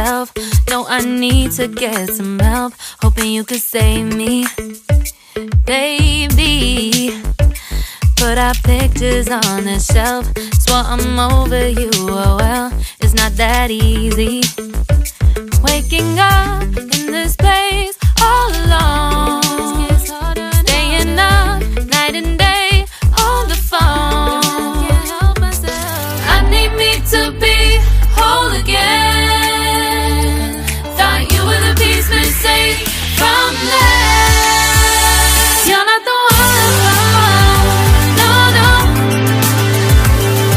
myself. No, I need to get some help. Hoping you could save me, baby. Put our pictures on the shelf. Swore I'm over you, oh well, it's not that easy. Waking up in this place all alone, staying up night and day on the phone. I need me to be whole again. Thought you were the piece missing from left. You're not the one, no, no.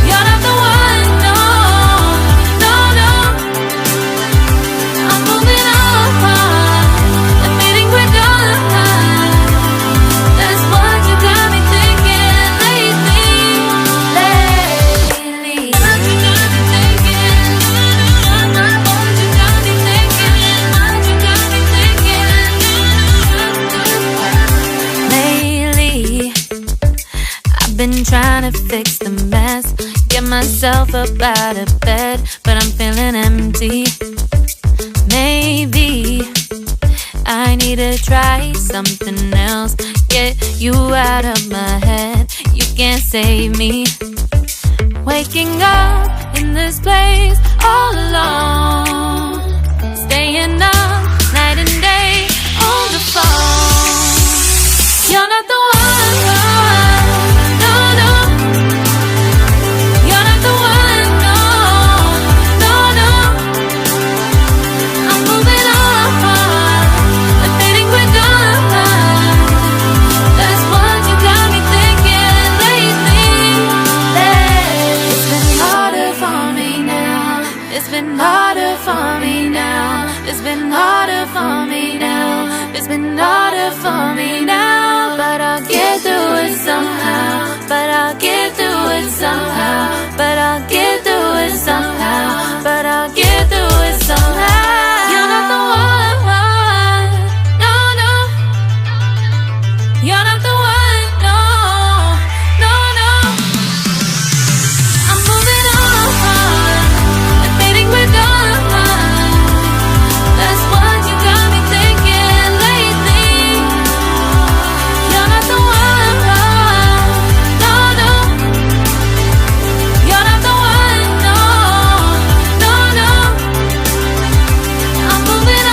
You're not the one, no, no, no. I'm moving on, admitting we're done. That's what you got me thinking lately. What you got me thinking? What you got me thinking? What you got me thinking? Lately, I've been trying to fix the mess, get myself up out of bed, but I'm feeling empty. Maybe I need to try something else. Get you out of my head, you can't save me. Waking up in this place all alone, staying up night and day on the phone. You're not the one, no, no. You're not the one, no, no, no. I'm moving on, admitting we're done. That's what you got me thinking lately. It's been harder for me now. It's been harder for me now. It's been harder for me now. It's been harder for me now. But I'll get through it somehow. But I'll get through it somehow. But I'll get through it somehow. But I'll get through it somehow.